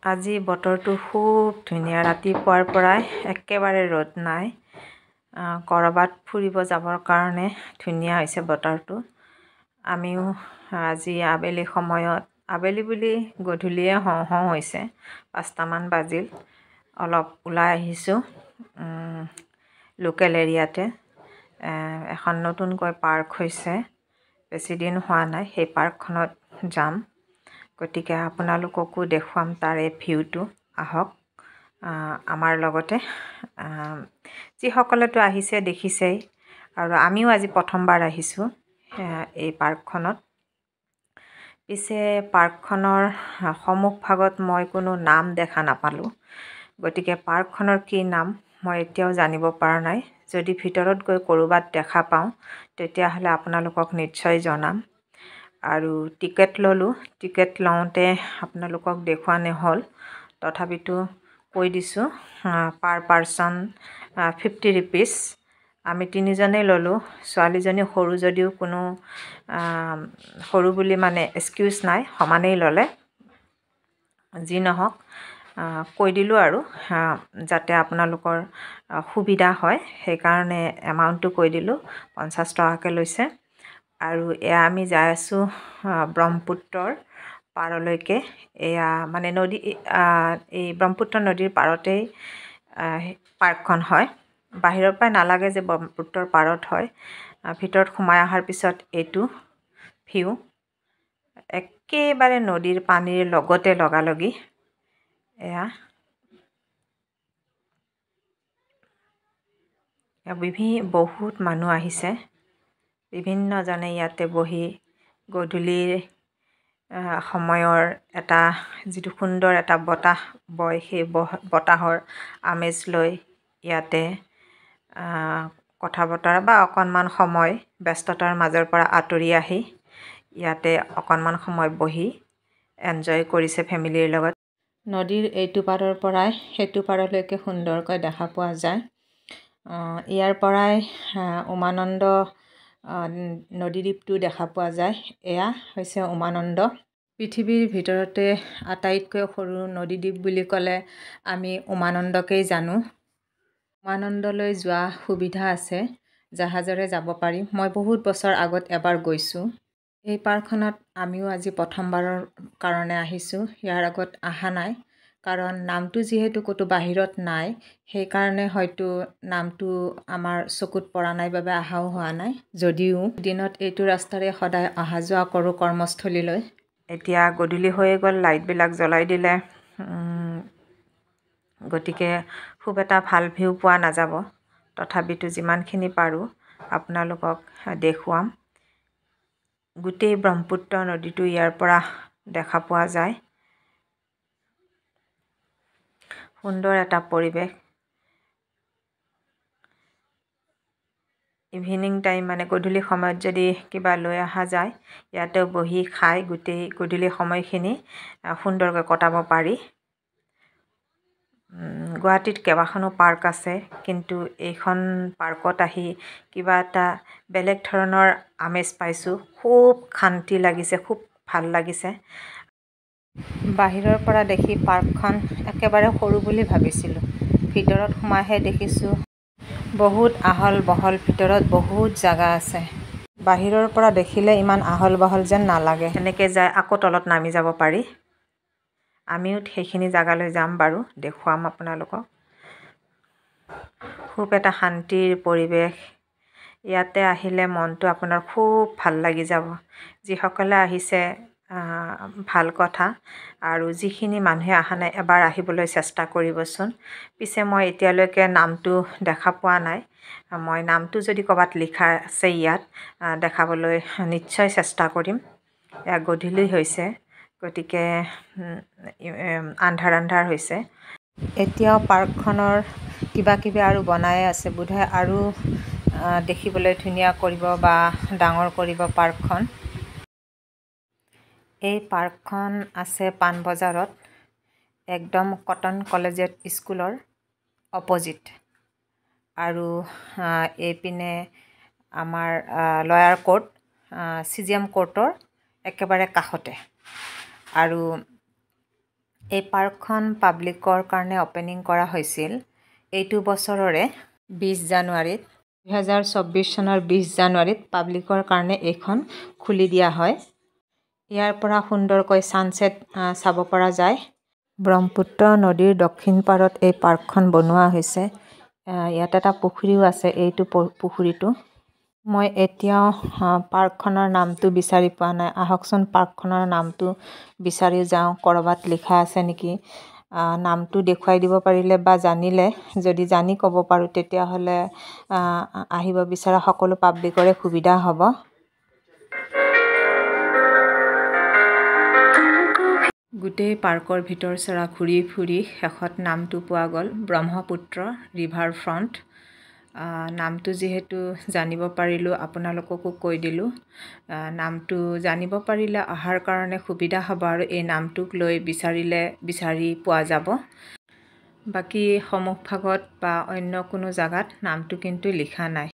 আজি বতৰটো খুব ধুনীয়া। ৰাতিপুৱাৰ পৰাই একেবাৰে ৰ'দ নাই। ক'ৰবাত ফুৰিব যাবৰ কাৰণে ধুনীয়া হৈছে বতৰটো। আমিও আজি আবেলি সময়ত, আবেলি বুলি গধূলিয়ে হওঁ হওঁ হৈছে, 5টামান বাজিল, অলপ ওলাই আহিছোঁ লোকেল এৰিয়াতে। এখন নতুনকৈ পাৰ্ক হৈছে, বেছি দিন হোৱা নাই, সেই পাৰ্কখনত যাম। গতিকে আপোনালোককো দেখুৱাম তাৰে ভিউটো। আহক আমাৰ লগতে। যিসকলেতো আহিছে দেখিছেই, আৰু আমিও আজি প্ৰথমবাৰ আহিছোঁ এই পাৰ্কখনত। পিছে পাৰ্কখনৰ সন্মুখভাগত মই কোনো নাম দেখা নাপালোঁ। গতিকে পাৰ্কখনৰ কি নাম মই এতিয়াও জানিব পৰা নাই। যদি ভিতৰত গৈ ক'ৰবাত দেখা পাওঁ তেতিয়াহ'লে আপোনালোকক নিশ্চয় জনাম। আৰু টিকেট ল'লোঁ। টিকেট লওঁতে আপোনালোকক দেখুওৱা নহ'ল, তথাপিতো কৈ দিছোঁ, পাৰ পাৰ্চন 50 rupees। আমি 3জনেই ল'লোঁ। ছোৱালীজনী সৰু যদিও কোনো সৰু বুলি মানে এক্সকিউজ নাই, সমানেই ল'লে। যি নহওক কৈ দিলোঁ আৰু যাতে আপোনালোকৰ সুবিধা হয়, সেইকাৰণে এমাউণ্টটো কৈ দিলোঁ। 50 টকাকৈ লৈছে। আৰু এয়া আমি যাই আছোঁ ব্ৰহ্মপুত্ৰৰ পাৰলৈকে। এয়া মানে নদী, এই ব্ৰহ্মপুত্ৰ নদীৰ পাৰতেই পাৰ্কখন হয়। বাহিৰৰ পৰাই নালাগে যে ব্ৰহ্মপুত্ৰৰ পাৰত হয়। ভিতৰত সোমাই অহাৰ পিছত এইটো ভিউ, একেবাৰে নদীৰ পানীৰ লগতে লগালগি। এয়া বহুত মানুহ আহিছে। বিভিন্নজনে ইয়াতে বহি গধূলিৰ সময়ৰ এটা যিটো সুন্দৰ এটা বতাহ বয়, সেই বতাহৰ আমেজ লৈ ইয়াতে কথা বতৰা বা অকণমান সময় ব্যস্ততাৰ মাজৰ পৰা আঁতৰি আহি ইয়াতে অকণমান সময় বহি এনজয় কৰিছে ফেমিলিৰ লগত। নদীৰ এইটো পাৰৰ পৰাই সেইটো পাৰলৈকে সুন্দৰকৈ দেখা পোৱা যায়। ইয়াৰ পৰাই উমানন্দ নদীদ্বীপটো দেখা পোৱা যায়। এয়া হৈছে উমানন্দ। পৃথিৱীৰ ভিতৰতে আটাইতকৈ সৰু নদীদ্বীপ বুলি ক'লে আমি উমানন্দকেই জানো। উমানন্দলৈ যোৱা সুবিধা আছে, জাহাজেৰে যাব পাৰি। মই বহুত বছৰ আগত এবাৰ গৈছোঁ। এই পাৰ্কখনত আমিও আজি প্ৰথমবাৰৰ কাৰণে আহিছোঁ। ইয়াৰ আগত অহা নাই, কাৰণ নামটো যিহেতু ক'তো বাহিৰত নাই, সেইকাৰণে হয়তো নামটো আমাৰ চকুত পৰা নাই বাবে অহাও হোৱা নাই। যদিও দিনত এইটো ৰাস্তাৰে সদায় অহা যোৱা কৰোঁ কৰ্মস্থলীলৈ। এতিয়া গধূলি হৈয়ে গ'ল, লাইটবিলাক জ্বলাই দিলে। গতিকে খুব এটা ভাল ভিউ পোৱা নাযাব। তথাপিতো যিমানখিনি পাৰোঁ আপোনালোকক দেখুৱাম। গোটেই ব্ৰহ্মপুত্ৰ নদীটো ইয়াৰ পৰা দেখা পোৱা যায়। সুন্দৰ এটা পৰিৱেশ। ইভিনিং টাইম মানে গধূলি সময়ত যদি কিবা লৈ অহা যায়, ইয়াতেও বহি খাই গোটেই গধূলি সময়খিনি সুন্দৰকৈ কটাব পাৰি। গুৱাহাটীত কেইবাখনো পাৰ্ক আছে, কিন্তু এইখন পাৰ্কত আহি কিবা এটা বেলেগ ধৰণৰ আমেজ পাইছোঁ। খুব শান্তি লাগিছে, খুব ভাল লাগিছে। বাহিৰৰ পৰা দেখি পাৰ্কখন একেবাৰে সৰু বুলি ভাবিছিলোঁ। ভিতৰত সোমাইহে দেখিছোঁ বহুত আহল বহল, ভিতৰত বহুত জাগা আছে। বাহিৰৰ পৰা দেখিলে ইমান আহল বহল যেন নালাগে। এনেকৈ যাই আকৌ তলত নামি যাব পাৰি। আমিও সেইখিনি জাগালৈ যাম বাৰু, দেখুৱাম আপোনালোকক। খুব এটা শান্তিৰ পৰিৱেশ। ইয়াতে আহিলে মনটো আপোনাৰ খুব ভাল লাগি যাব। যিসকলে আহিছে ভাল কথা, আৰু যিখিনি মানুহে অহা নাই এবাৰ আহিবলৈ চেষ্টা কৰিবচোন। পিছে মই এতিয়ালৈকে নামটো দেখা পোৱা নাই। মই নামটো যদি ক'ৰবাত লিখা আছে ইয়াত দেখাবলৈ নিশ্চয় চেষ্টা কৰিম। এয়া গধূলি হৈছে, গতিকে আন্ধাৰ আন্ধাৰ হৈছে। এতিয়াও পাৰ্কখনৰ কিবা কিবি আৰু বনাই আছে, বোধহয় আৰু দেখিবলৈ ধুনীয়া কৰিব বা ডাঙৰ কৰিব পাৰ্কখন। এই পাৰ্কখন আছে পাণবজাৰত, একদম কটন কলেজিয়েট স্কুলৰ অপজিট। আৰু এইপিনে আমাৰ লয়াৰ কোৰ্ট, CGM কোৰ্টৰ একেবাৰে কাষতে। আৰু এই পাৰ্কখন পাব্লিকৰ কাৰণে অপেনিং কৰা হৈছিল এইটো বছৰৰে 20 জানুৱাৰীত 2024 চনৰ 20 জানুৱাৰীত পাব্লিকৰ কাৰণে এইখন খুলি দিয়া হয়। ইয়াৰ পৰা সুন্দৰকৈ ছানছেট চাব পৰা যায়। ব্ৰহ্মপুত্ৰ নদীৰ দক্ষিণ পাৰত এই পাৰ্কখন বনোৱা হৈছে। ইয়াত এটা পুখুৰীও আছে। এইটো পুখুৰীটো মই এতিয়াও পাৰ্কখনৰ নামটো বিচাৰি পোৱা নাই। আহকচোন পাৰ্কখনৰ নামটো বিচাৰি যাওঁ, ক'ৰবাত লিখা আছে নেকি। নামটো দেখুৱাই দিব পাৰিলে বা জানিলে, যদি জানি ক'ব পাৰোঁ তেতিয়াহ'লে আহিব বিচৰা সকলো পাব্লিকৰে সুবিধা হ'ব। গোটেই পাৰ্কৰ ভিতৰ চৰা ঘূৰি ফুৰি শেষত নামটো পোৱা গ'ল ব্ৰহ্মপুত্ৰ ৰিভাৰ ফ্ৰণ্ট। নামটো যিহেতু জানিব পাৰিলোঁ আপোনালোককো কৈ দিলোঁ। নামটো জানিব পাৰিলে অহাৰ কাৰণে সুবিধা হ'ব আৰু এই নামটোক লৈ বিচাৰি পোৱা যাব। বাকী সন্মুখভাগত বা অন্য কোনো জেগাত নামটো কিন্তু লিখা নাই।